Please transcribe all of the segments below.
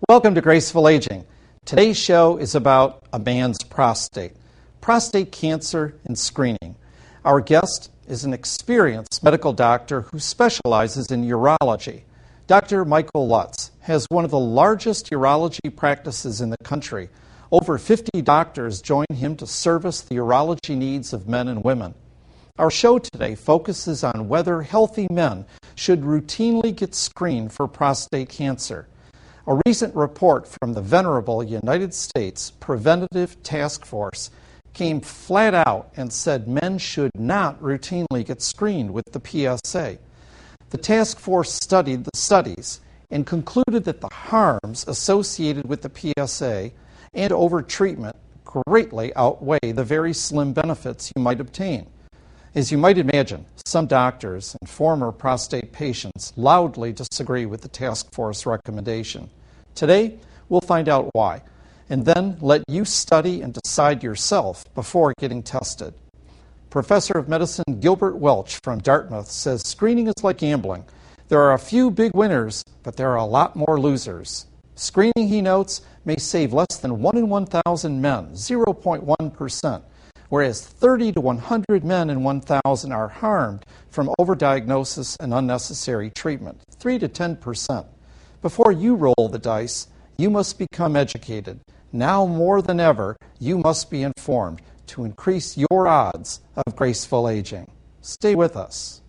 Welcome to Graceful Aging. Today's show is about a man's prostate cancer and screening. Our guest is an experienced medical doctor who specializes in urology. Dr. Michael Lutz has one of the largest urology practices in the country. Over 50 doctors join him to service the urology needs of men and women. Our show today focuses on whether healthy men should routinely get screened for prostate cancer. A recent report from the venerable United States Preventative Task Force came flat out and said men should not routinely get screened with the PSA. The task force studied the studies and concluded that the harms associated with the PSA and overtreatment greatly outweigh the very slim benefits you might obtain. As you might imagine, some doctors and former prostate patients loudly disagree with the task force recommendation. Today, we'll find out why, and then let you study and decide yourself before getting tested. Professor of Medicine Gilbert Welch from Dartmouth says screening is like gambling. There are a few big winners, but there are a lot more losers. Screening, he notes, may save less than 1 in 1,000 men, 0.1%, whereas 30 to 100 men in 1,000 are harmed from overdiagnosis and unnecessary treatment, 3 to 10%. Before you roll the dice, you must become educated. Now more than ever, you must be informed to increase your odds of graceful aging. Stay with us.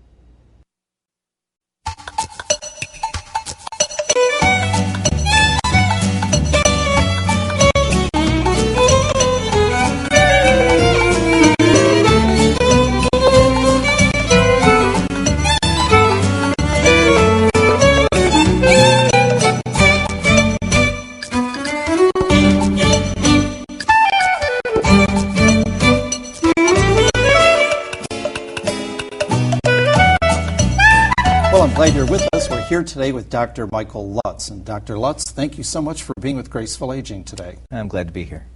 Glad you're with us. We're here today with Dr. Michael Lutz. And Dr. Lutz, thank you so much for being with Graceful Aging today. I'm glad to be here.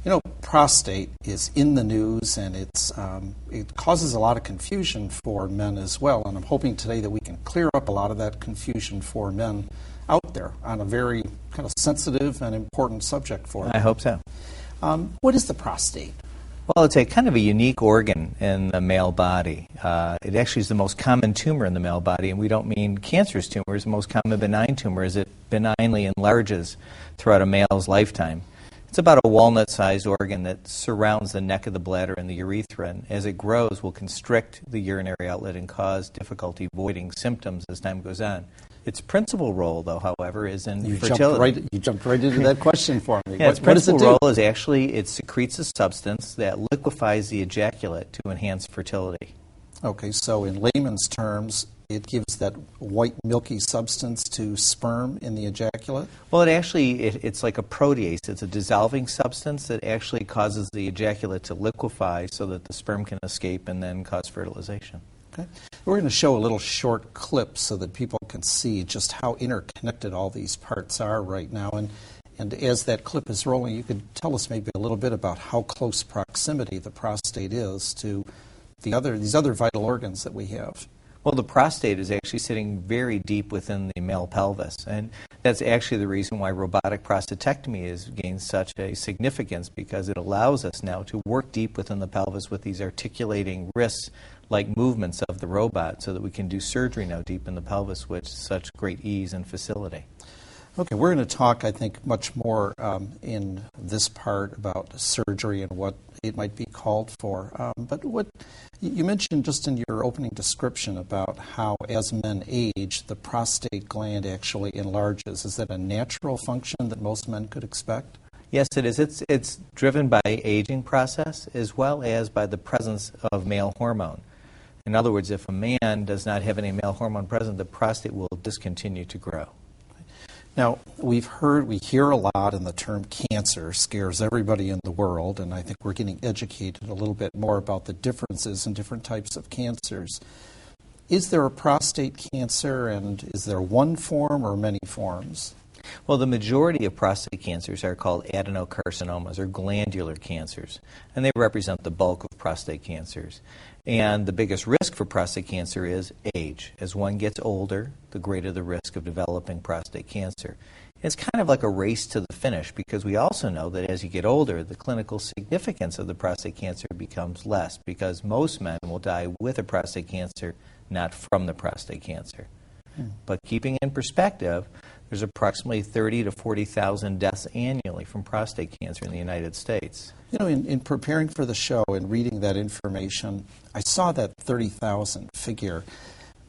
You know, prostate is in the news, and it causes a lot of confusion for men as well. And I'm hoping today that we can clear up a lot of that confusion for men out there on a very kind of sensitive and important subject for them. I hope so. What is the prostate? Well, it's a kind of a unique organ in the male body. It actually is the most common tumor in the male body, and we don't mean cancerous tumors. The most common benign tumor is it benignly enlarges throughout a male's lifetime. It's about a walnut-sized organ that surrounds the neck of the bladder and the urethra, and as it grows will constrict the urinary outlet and cause difficulty voiding symptoms as time goes on. Its principal role, though, however, is in fertility. You jumped right into that question for me. Yeah, its principal role is actually it secretes a substance that liquefies the ejaculate to enhance fertility. Okay, so in layman's terms, it gives that white milky substance to sperm in the ejaculate? Well, it's like a protease. It's a dissolving substance that actually causes the ejaculate to liquefy so that the sperm can escape and then cause fertilization. Okay. We're going to show a little short clip so that people can see just how interconnected all these parts are right now. And as that clip is rolling, you could tell us maybe a little bit about how close proximity the prostate is to these other vital organs that we have. Well, the prostate is actually sitting very deep within the male pelvis, and that's actually the reason why robotic prostatectomy has gained such a significance, because it allows us now to work deep within the pelvis with these articulating wrist-like movements of the robot so that we can do surgery now deep in the pelvis with such great ease and facility. Okay, we're going to talk, I think, much more in this part about surgery and what it might be called for. But what you mentioned just in your opening description about how as men age, the prostate gland actually enlarges. Is that a natural function that most men could expect? Yes, it is. It's driven by aging process as well as by the presence of male hormone. In other words, if a man does not have any male hormone present, the prostate will discontinue to grow. Now, we hear a lot, and the term cancer scares everybody in the world, and I think we're getting educated a little bit more about the differences in different types of cancers. Is there a prostate cancer, and is there one form or many forms? Well, the majority of prostate cancers are called adenocarcinomas, or glandular cancers, and they represent the bulk of prostate cancers. And the biggest risk for prostate cancer is age. As one gets older, the greater the risk of developing prostate cancer. It's kind of like a race to the finish, because we also know that as you get older, the clinical significance of the prostate cancer becomes less, because most men will die with a prostate cancer, not from the prostate cancer. But keeping in perspective, there's approximately 30 to 40,000 deaths annually from prostate cancer in the United States. You know, in preparing for the show and reading that information, I saw that 30,000 figure,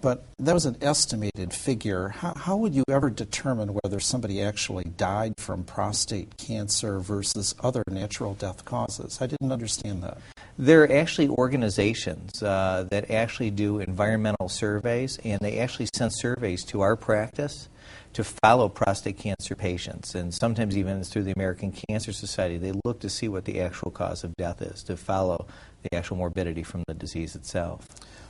but that was an estimated figure. How would you ever determine whether somebody actually died from prostate cancer versus other natural death causes? I didn't understand that. There are actually organizations that actually do environmental surveys, and they actually send surveys to our practice to follow prostate cancer patients. And sometimes even through the American Cancer Society, they look to see what the actual cause of death is, to follow the actual morbidity from the disease itself.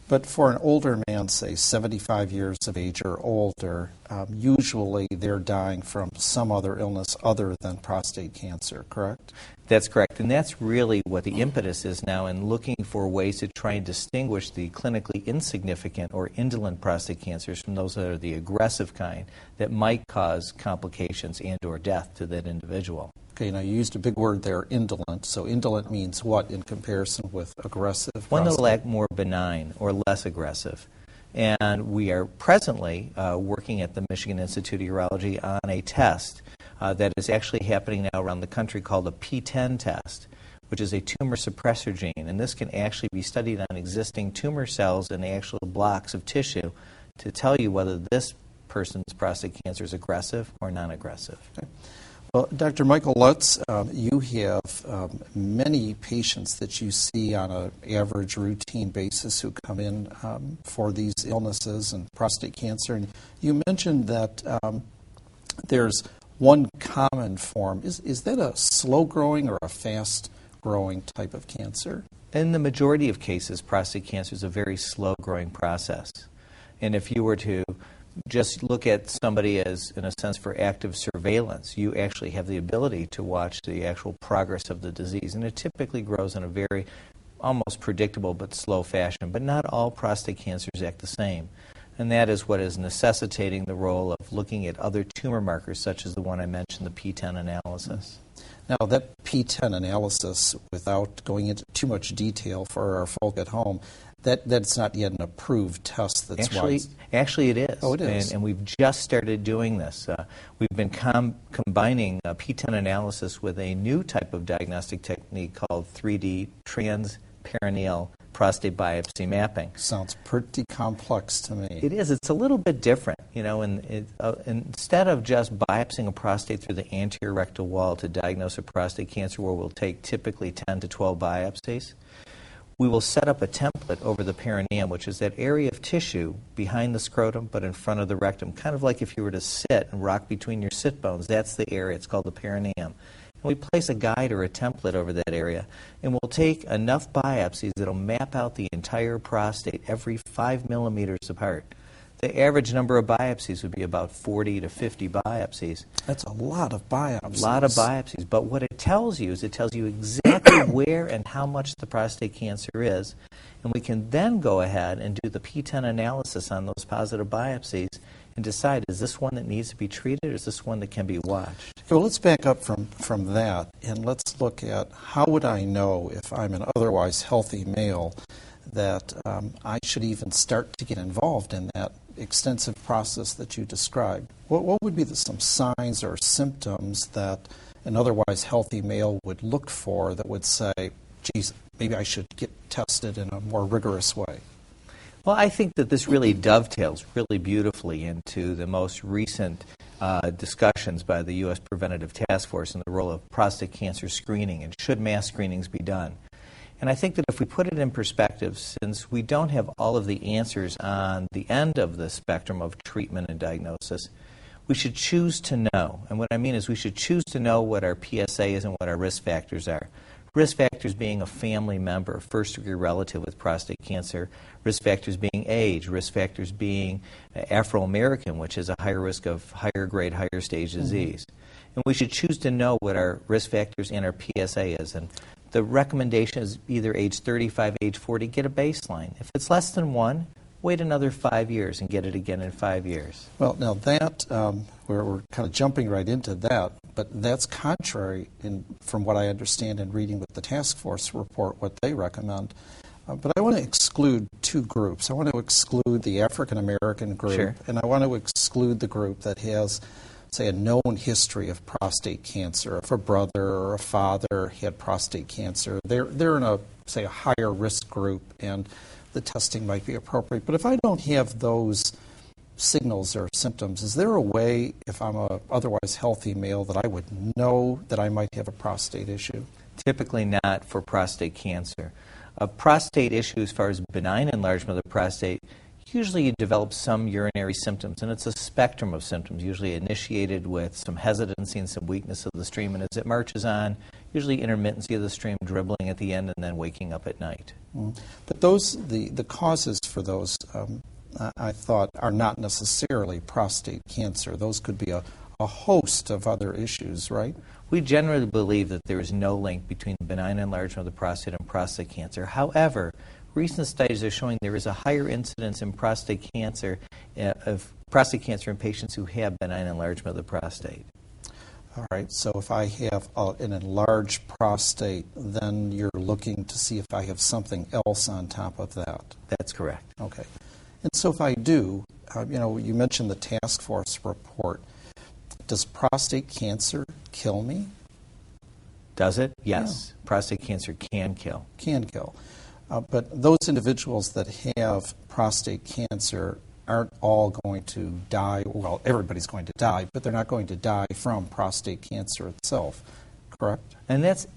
But for an older man, say 75 years of age or older, usually they're dying from some other illness other than prostate cancer, correct? That's correct, and that's really what the impetus is now in looking for ways to try and distinguish the clinically insignificant or indolent prostate cancers from those that are the aggressive kind that might cause complications and or death to that individual. Okay, now you used a big word there, indolent. So indolent means what in comparison with aggressive? One that will act more benign or less aggressive. And we are presently working at the Michigan Institute of Urology on a test that is actually happening now around the country called a P10 test, which is a tumor suppressor gene. And this can actually be studied on existing tumor cells and the actual blocks of tissue to tell you whether this person's prostate cancer is aggressive or non-aggressive. Okay. Well, Dr. Michael Lutz, you have many patients that you see on an average routine basis who come in for these illnesses and prostate cancer. And you mentioned that there's one common form. Is that a slow-growing or a fast-growing type of cancer? In the majority of cases, prostate cancer is a very slow-growing process. And if you were to just look at somebody as, in a sense, for active surveillance, you actually have the ability to watch the actual progress of the disease. And it typically grows in a very almost predictable but slow fashion. But not all prostate cancers act the same. And that is what is necessitating the role of looking at other tumor markers, such as the one I mentioned, the P10 analysis. Now, that P10 analysis, without going into too much detail for our folk at home, that's not yet an approved test that's Actually, it is. Oh, it is. And we've just started doing this. We've been combining P10 analysis with a new type of diagnostic technique called 3D transperineal prostate biopsy mapping. Sounds pretty complex to me. It is. It's a little bit different, you know. And instead of just biopsying a prostate through the anterior rectal wall to diagnose a prostate cancer, where we'll take typically 10 to 12 biopsies, we will set up a template over the perineum, which is that area of tissue behind the scrotum but in front of the rectum, kind of like if you were to sit and rock between your sit bones. That's the area. It's called the perineum. And we place a guide or a template over that area, and we'll take enough biopsies that will map out the entire prostate every 5 millimeters apart. The average number of biopsies would be about 40 to 50 biopsies. That's a lot of biopsies. A lot of biopsies. But what it tells you is it tells you exactly where and how much the prostate cancer is. And we can then go ahead and do the P10 analysis on those positive biopsies and decide, is this one that needs to be treated or is this one that can be watched? Well, let's back up from that and let's look at how would I know if I'm an otherwise healthy male that I should even start to get involved in that extensive process that you described. What would be some signs or symptoms that an otherwise healthy male would look for that would say, geez, maybe I should get tested in a more rigorous way? Well, I think that this really dovetails really beautifully into the most recent discussions by the U.S. Preventative Task Force in the role of prostate cancer screening and should mass screenings be done. And I think that if we put it in perspective, since we don't have all of the answers on the end of the spectrum of treatment and diagnosis, we should choose to know. And what I mean is we should choose to know what our PSA is and what our risk factors are. Risk factors being a family member, a first-degree relative with prostate cancer, risk factors being age, risk factors being Afro-American, which is a higher risk of higher grade, higher stage disease. And we should choose to know what our risk factors and our PSA is. And the recommendation is either age 35, age 40, get a baseline. If it's less than 1, wait another 5 years and get it again in 5 years. Well, now that, we're kind of jumping right into that, but that's contrary, from what I understand in reading with the task force report, what they recommend. But I want to exclude two groups. I want to exclude the African American group, Sure. and I want to exclude the group that has, say, a known history of prostate cancer. If a brother or a father had prostate cancer, they're in a, say, a higher risk group, and the testing might be appropriate. But if I don't have those signals or symptoms, is there a way, if I'm a otherwise healthy male, that I would know that I might have a prostate issue? Typically not for prostate cancer. A prostate issue, as far as benign enlargement of the prostate, usually you develop some urinary symptoms, and it's a spectrum of symptoms, usually initiated with some hesitancy and some weakness of the stream, and as it marches on, usually intermittency of the stream, dribbling at the end, and then waking up at night. But those, the causes for those, I thought, are not necessarily prostate cancer. Those could be a host of other issues, right? We generally believe that there is no link between benign enlargement of the prostate and prostate cancer. However, recent studies are showing there is a higher incidence in prostate cancer in patients who have benign enlargement of the prostate. All right, so if I have an enlarged prostate, then you're looking to see if I have something else on top of that. That's correct. Okay. And so if I do, you mentioned the task force report. Does prostate cancer kill me? Does it? Yes. Yeah. Prostate cancer can kill. Can kill. But those individuals that have prostate cancer aren't all going to die. Well, everybody's going to die, but they're not going to die from prostate cancer itself, correct? And that's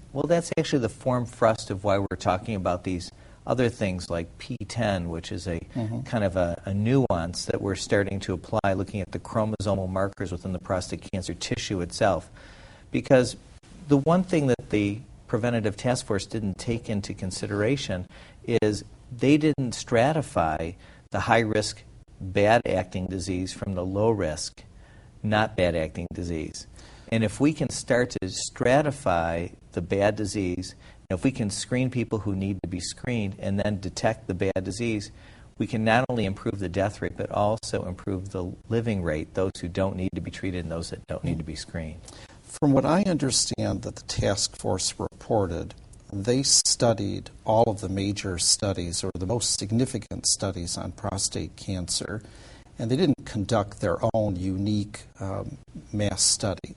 actually the form thrust of why we're talking about these other things like P10, which is a kind of a nuance that we're starting to apply, looking at the chromosomal markers within the prostate cancer tissue itself. Because the one thing that the Preventative Task Force didn't take into consideration is they didn't stratify the high-risk bad-acting disease from the low-risk not bad-acting disease. And if we can start to stratify the bad disease, if we can screen people who need to be screened and then detect the bad disease, we can not only improve the death rate, but also improve the living rate, those who don't need to be treated and those that don't need to be screened. From what I understand that the task force reported, they studied all of the major studies or the most significant studies on prostate cancer, and they didn't conduct their own unique mass study.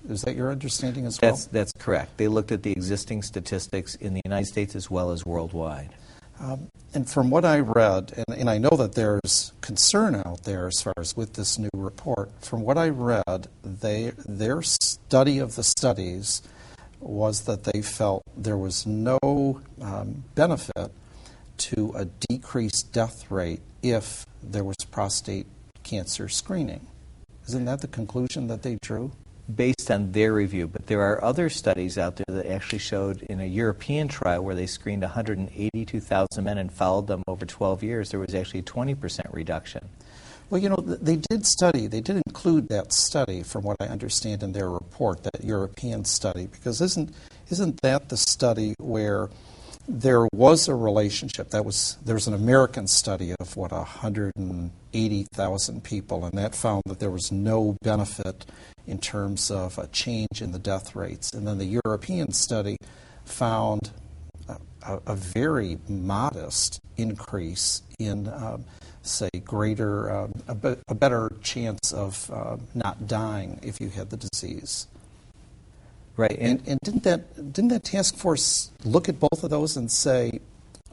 Is that your understanding as well? That's correct. They looked at the existing statistics in the United States as well as worldwide. And from what I read, and I know that there's concern out there as far as with this new report, from what I read, their study of the studies was that they felt there was no benefit to a decreased death rate if there was prostate cancer screening. Isn't that the conclusion that they drew? Based on their review, but there are other studies out there that actually showed in a European trial where they screened 182,000 men and followed them over 12 years, there was actually a 20% reduction. Well, they did include that study, from what I understand in their report, that European study, because isn't that the study where there was a relationship? There's an American study of 180,000 people, and that found that there was no benefit in terms of a change in the death rates. And then the European study found a very modest increase in, say, a better chance of not dying if you had the disease. Right. And didn't that task force look at both of those and say,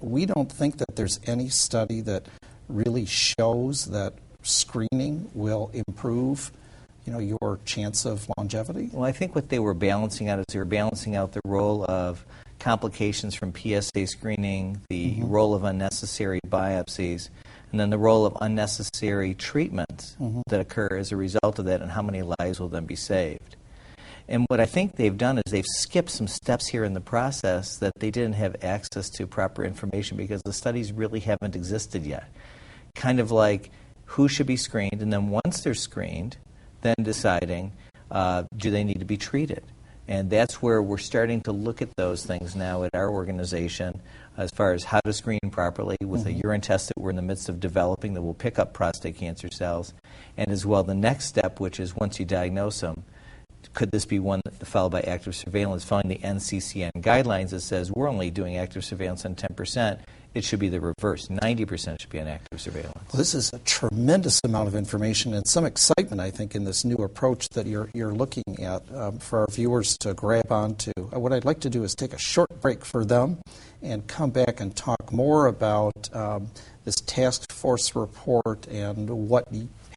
we don't think that there's any study that really shows that screening will improve your chance of longevity? Well, I think what they were balancing out is they were balancing out the role of complications from PSA screening, the role of unnecessary biopsies, and then the role of unnecessary treatments that occur as a result of that, and how many lives will then be saved. And what I think they've done is they've skipped some steps here in the process that they didn't have access to proper information because the studies really haven't existed yet. Kind of like who should be screened, and then once they're screened, then deciding do they need to be treated. And that's where we're starting to look at those things now at our organization as far as how to screen properly with a urine test that we're in the midst of developing that will pick up prostate cancer cells. And as well, the next step, which is once you diagnose them, could this be one followed by active surveillance? Following the NCCN guidelines that says we're only doing active surveillance on 10%, it should be the reverse. 90% should be on active surveillance. Well, this is a tremendous amount of information and some excitement, I think, in this new approach that you're looking at for our viewers to grab onto. What I'd like to do is take a short break for them and come back and talk more about this task force report and what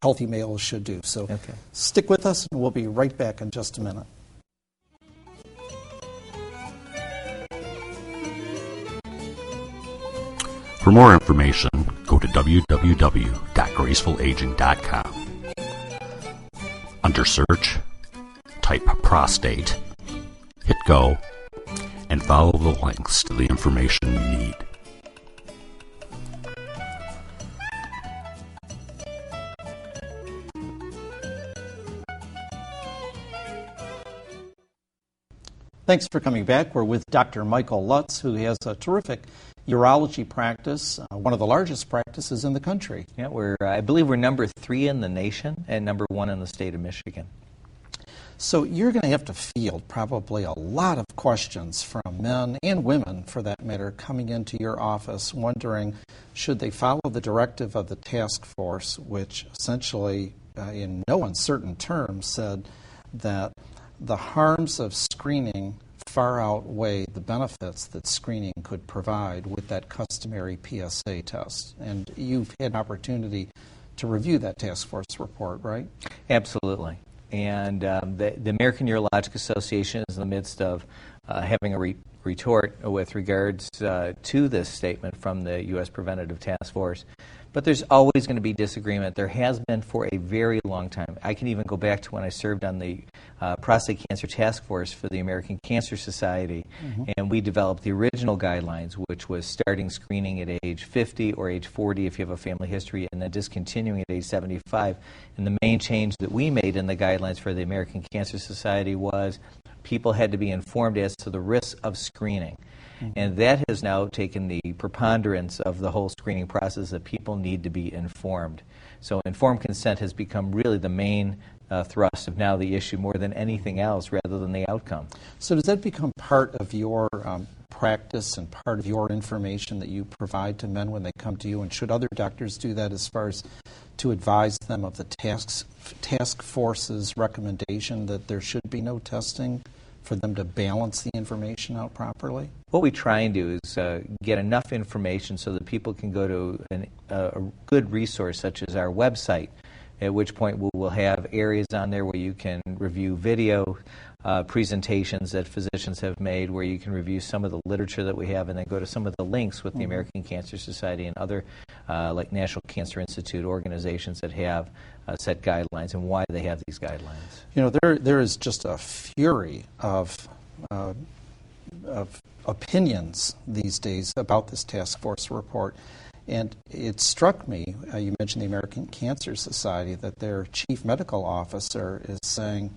healthy males should do. So stick with us, and we'll be right back in just a minute. For more information, go to www.gracefulaging.com. Under search, type prostate, hit go, and follow the links to the information you need. Thanks for coming back. We're with Dr. Michael Lutz, who has a terrific urology practice, one of the largest practices in the country. Yeah, I believe we're number 3 in the nation and number 1 in the state of Michigan. So you're going to have to field probably a lot of questions from men and women, for that matter, coming into your office wondering, should they follow the directive of the task force, which essentially, in no uncertain terms, said that the harms of screening far outweigh the benefits that screening could provide with that customary PSA test. And you've had an opportunity to review that task force report, right? Absolutely. And the American Urologic Association is in the midst of having a retort with regards to this statement from the U.S. Preventative Task Force. But there's always going to be disagreement. There has been for a very long time. I can even go back to when I served on the Prostate Cancer Task Force for the American Cancer Society, and we developed the original guidelines, which was starting screening at age 50 or age 40 if you have a family history, and then discontinuing at age 75. And the main change that we made in the guidelines for the American Cancer Society was people had to be informed as to the risks of screening. And that has now taken the preponderance of the whole screening process, that people need to be informed. So informed consent has become really the main thrust of now the issue more than anything else, rather than the outcome. So does that become part of your practice and part of your information that you provide to men when they come to you? And should other doctors do that as far as to advise them of the task force's recommendation that there should be no testing, for them to balance the information out properly? What we try and do is get enough information so that people can go to a good resource such as our website, at which point we will have areas on there where you can review video presentations that physicians have made, where you can review some of the literature that we have, and then go to some of the links with the American Cancer Society and other like National Cancer Institute organizations that have set guidelines and why they have these guidelines. You know, there is just a fury of opinions these days about this task force report. And it struck me, you mentioned the American Cancer Society, that their chief medical officer is saying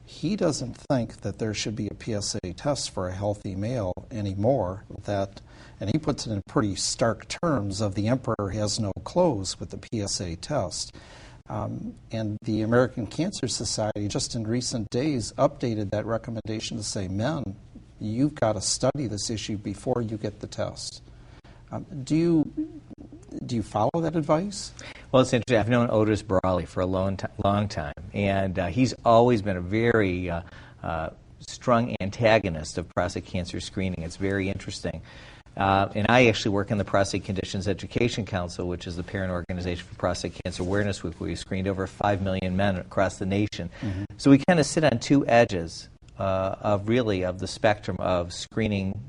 he doesn't think that there should be a PSA test for a healthy male anymore, and he puts it in pretty stark terms of the emperor has no clothes with the PSA test. And the American Cancer Society just in recent days updated that recommendation to say, men, you've got to study this issue before you get the test. Do you follow that advice? Well, it's interesting. I've known Otis Brawley for a long time, and he's always been a very strong antagonist of prostate cancer screening. It's very interesting. And I actually work in the Prostate Conditions Education Council, which is the parent organization for Prostate Cancer Awareness Week, where we screened over 5 million men across the nation. So we kind of sit on two edges of the spectrum of screening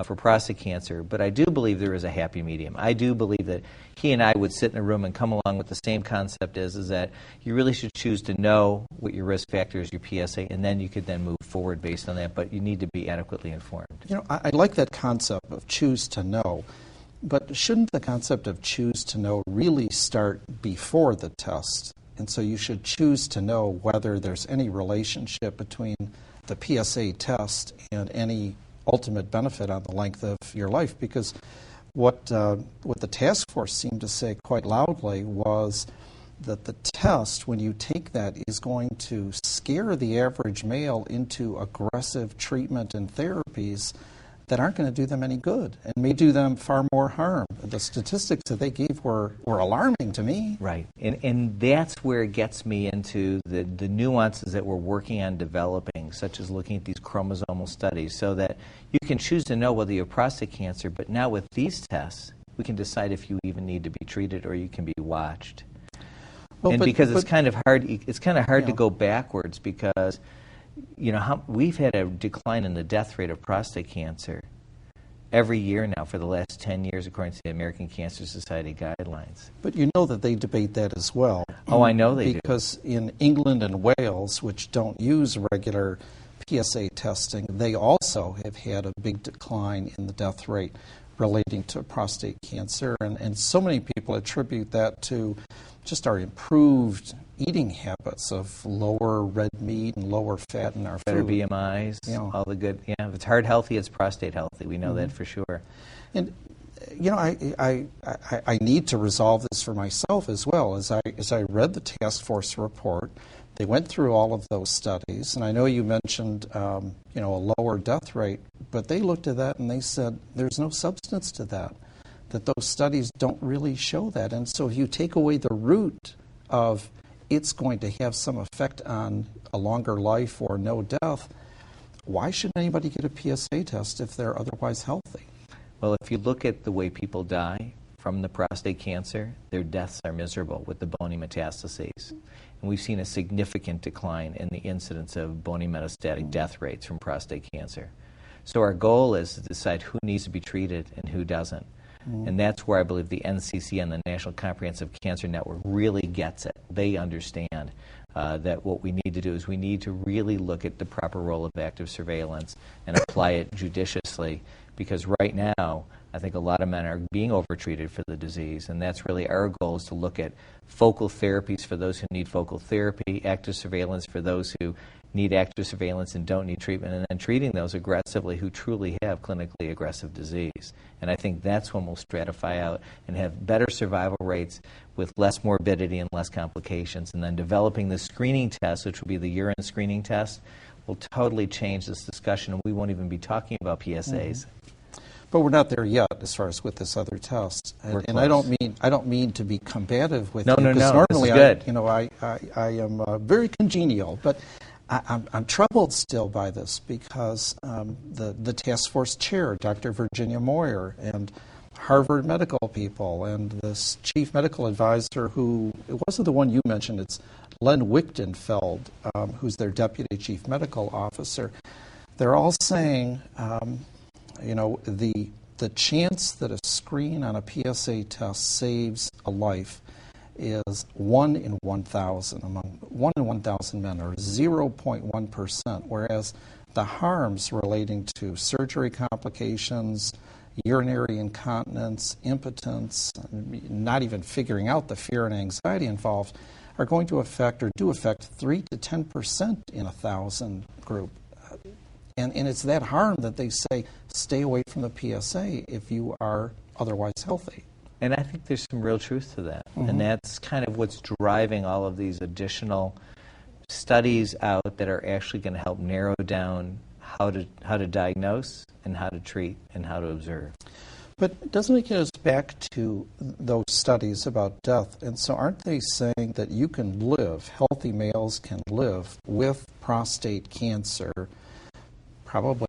for prostate cancer, but I do believe there is a happy medium. I do believe that he and I would sit in a room and come along with the same concept is that you really should choose to know what your risk factor is, your PSA, and then you could then move forward based on that, but you need to be adequately informed. You know, I like that concept of choose to know, but shouldn't the concept of choose to know really start before the test? And so you should choose to know whether there's any relationship between the the PSA test and any ultimate benefit on the length of your life, because what the task force seemed to say quite loudly was that the test, when you take that, is going to scare the average male into aggressive treatment and therapies that aren't going to do them any good and may do them far more harm. The statistics that they gave were alarming to me. Right. And that's where it gets me into the nuances that we're working on developing, such as looking at these chromosomal studies, so that you can choose to know whether you have prostate cancer, but now with these tests, we can decide if you even need to be treated or you can be watched. Well, it's kind of hard to go backwards, because we've had a decline in the death rate of prostate cancer every year now for the last 10 years, according to the American Cancer Society guidelines. But you know that they debate that as well. Oh, I know they do. Because in England and Wales, which don't use regular PSA testing, they also have had a big decline in the death rate relating to prostate cancer. And so many people attribute that to just our improved eating habits of lower red meat and lower fat in our food. Better BMIs, all the good. Yeah, if it's heart healthy, it's prostate healthy. We know that for sure. And I need to resolve this for myself as well. As I read the task force report, they went through all of those studies, and I know you mentioned a lower death rate, but they looked at that and they said there's no substance to that those studies don't really show that. And so if you take away the root of it's going to have some effect on a longer life or no death, why should anybody get a PSA test if they're otherwise healthy? Well, if you look at the way people die from the prostate cancer, their deaths are miserable with the bony metastases. And we've seen a significant decline in the incidence of bony metastatic death rates from prostate cancer. So our goal is to decide who needs to be treated and who doesn't. And that's where I believe the NCCN, the National Comprehensive Cancer Network, really gets it. They understand that what we need to do is we need to really look at the proper role of active surveillance and apply it judiciously, because right now I think a lot of men are being overtreated for the disease, and that's really our goal, is to look at focal therapies for those who need focal therapy, active surveillance for those who need active surveillance and don't need treatment, and then treating those aggressively who truly have clinically aggressive disease. And I think that's when we'll stratify out and have better survival rates with less morbidity and less complications. And then developing the screening test, which will be the urine screening test, will totally change this discussion, and we won't even be talking about PSAs. But we're not there yet, as far as with this other test. And I don't mean to be combative with you. No. Normally, this is good. I am very congenial, but I'm troubled still by this, because the task force chair, Dr. Virginia Moyer, and Harvard medical people, and this chief medical advisor who, it wasn't the one you mentioned, it's Len Wichtenfeld, who's their deputy chief medical officer. They're all saying, the chance that a screen on a PSA test saves a life is 1 in 1,000 among 1 in 1,000 men, or 0.1%, whereas the harms relating to surgery complications, urinary incontinence, impotence, not even figuring out the fear and anxiety involved, are going to affect, or do affect, 3 to 10% in 1,000 group. And it's that harm that they say, stay away from the PSA if you are otherwise healthy. And I think there's some real truth to that. And that's kind of what's driving all of these additional studies out that are actually going to help narrow down how to diagnose and how to treat and how to observe. But doesn't it get us back to those studies about death? And so aren't they saying that you can live, healthy males can live with prostate cancer, probably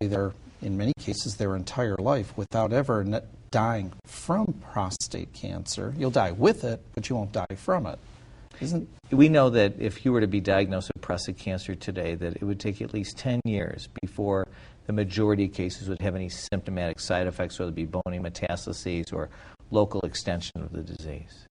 in many cases their entire life, without ever dying from prostate cancer? You'll die with it, but you won't die from it. We know that if you were to be diagnosed with prostate cancer today, that it would take at least 10 years before the majority of cases would have any symptomatic side effects, whether it be bony metastases or local extension of the disease.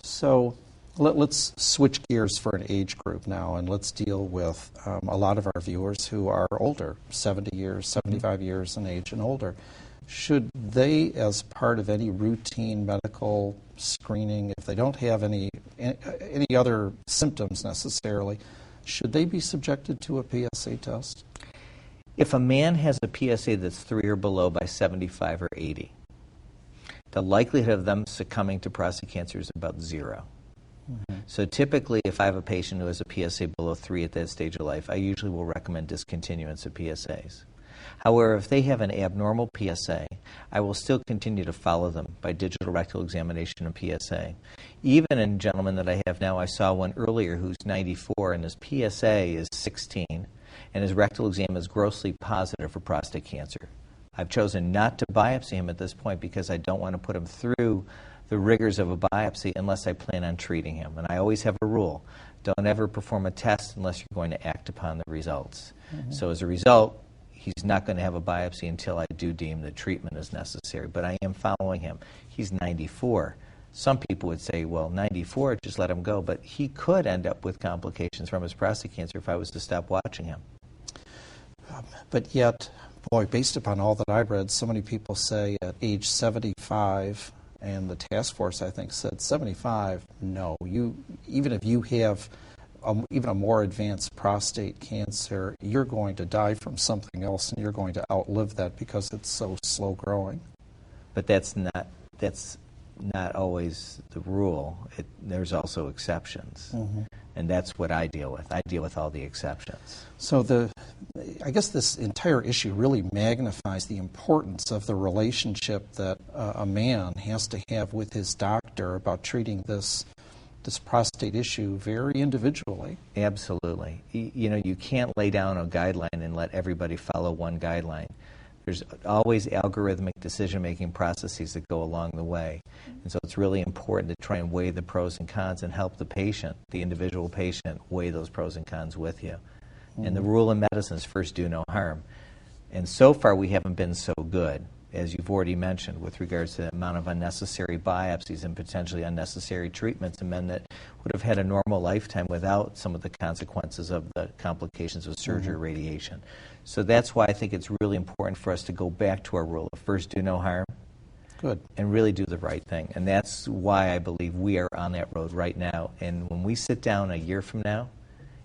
So let's switch gears for an age group now, and let's deal with a lot of our viewers who are older, 70 years, 75 years in age and older. Should they, as part of any routine medical screening, if they don't have any other symptoms necessarily, should they be subjected to a PSA test? If a man has a PSA that's 3 or below by 75 or 80, the likelihood of them succumbing to prostate cancer is about 0. Mm-hmm. So typically, if I have a patient who has a PSA below 3 at that stage of life, I usually will recommend discontinuance of PSAs. However, if they have an abnormal PSA, I will still continue to follow them by digital rectal examination and PSA. Even in gentlemen that I have now, I saw one earlier who's 94 and his PSA is 16 and his rectal exam is grossly positive for prostate cancer. I've chosen not to biopsy him at this point because I don't want to put him through the rigors of a biopsy unless I plan on treating him. And I always have a rule: don't ever perform a test unless you're going to act upon the results. Mm-hmm. So as a result, he's not going to have a biopsy until I do deem that treatment is necessary. But I am following him. He's 94. Some people would say, well, 94, just let him go. But he could end up with complications from his prostate cancer if I was to stop watching him. But yet, boy, based upon all that I've read, so many people say at age 75, and the task force, I think, said 75, no. Even if you have even a more advanced prostate cancer, you're going to die from something else, and you're going to outlive that because it's so slow growing. But that's not always the rule. There's also exceptions. Mm-hmm. And that's what I deal with. I deal with all the exceptions. So I guess this entire issue really magnifies the importance of the relationship that a man has to have with his doctor about treating this prostate issue very individually. Absolutely. You can't lay down a guideline and let everybody follow one guideline. There's always algorithmic decision-making processes that go along the way. And so it's really important to try and weigh the pros and cons and help the patient, the individual patient, weigh those pros and cons with you. Mm-hmm. And the rule in medicine is first do no harm. And so far we haven't been so good, as you've already mentioned, with regards to the amount of unnecessary biopsies and potentially unnecessary treatments in men that would have had a normal lifetime without some of the consequences of the complications of surgery or radiation. So that's why I think it's really important for us to go back to our rule of first do no harm. Good. And really do the right thing. And that's why I believe we are on that road right now. And when we sit down a year from now,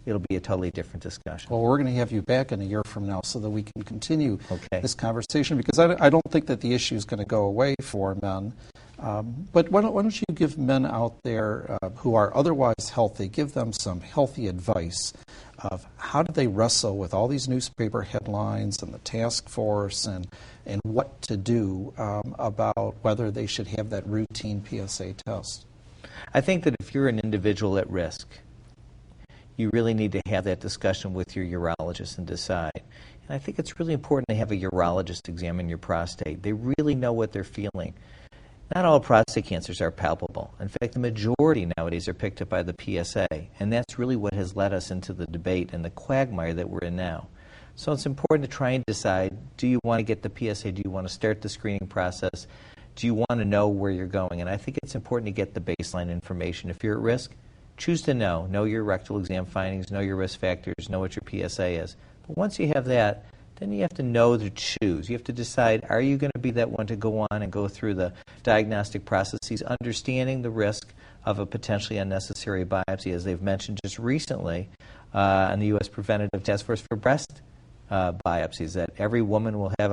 it'll be a totally different discussion. Well, we're going to have you back in a year from now so that we can continue this conversation, because I don't think that the issue is going to go away for men. But why don't you give men out there who are otherwise healthy, give them some healthy advice of how do they wrestle with all these newspaper headlines and the task force and what to do about whether they should have that routine PSA test? I think that if you're an individual at risk, you really need to have that discussion with your urologist and decide. And I think it's really important to have a urologist examine your prostate. They really know what they're feeling. Not all prostate cancers are palpable. In fact, the majority nowadays are picked up by the PSA, and that's really what has led us into the debate and the quagmire that we're in now. So it's important to try and decide, do you want to get the PSA? Do you want to start the screening process? Do you want to know where you're going? And I think it's important to get the baseline information. If you're at risk, choose to know your rectal exam findings, know your risk factors, know what your PSA is. But once you have that, then you have to know to choose. You have to decide, are you going to be that one to go on and go through the diagnostic processes, understanding the risk of a potentially unnecessary biopsy, as they've mentioned just recently on the U.S. Preventative Task Force for breast biopsies, that every woman will have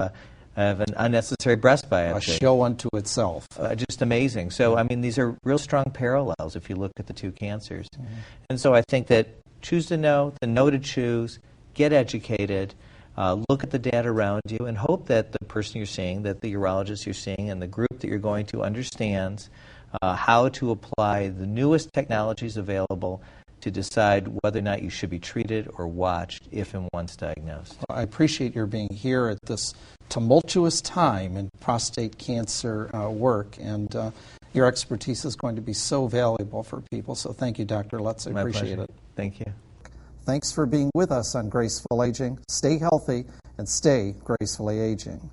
an unnecessary breast biopsy. A show unto itself. Just amazing. So, I mean, these are real strong parallels if you look at the two cancers. Mm-hmm. And so I think that choose to know, then know to choose, get educated, look at the data around you, and hope that the person you're seeing, that the urologist you're seeing, and the group that you're going to understands how to apply the newest technologies available to decide whether or not you should be treated or watched if and once diagnosed. Well, I appreciate your being here at this tumultuous time in prostate cancer work, and your expertise is going to be so valuable for people. So thank you, Dr. Lutz. I appreciate it. Thank you. Thanks for being with us on Graceful Aging. Stay healthy and stay gracefully aging.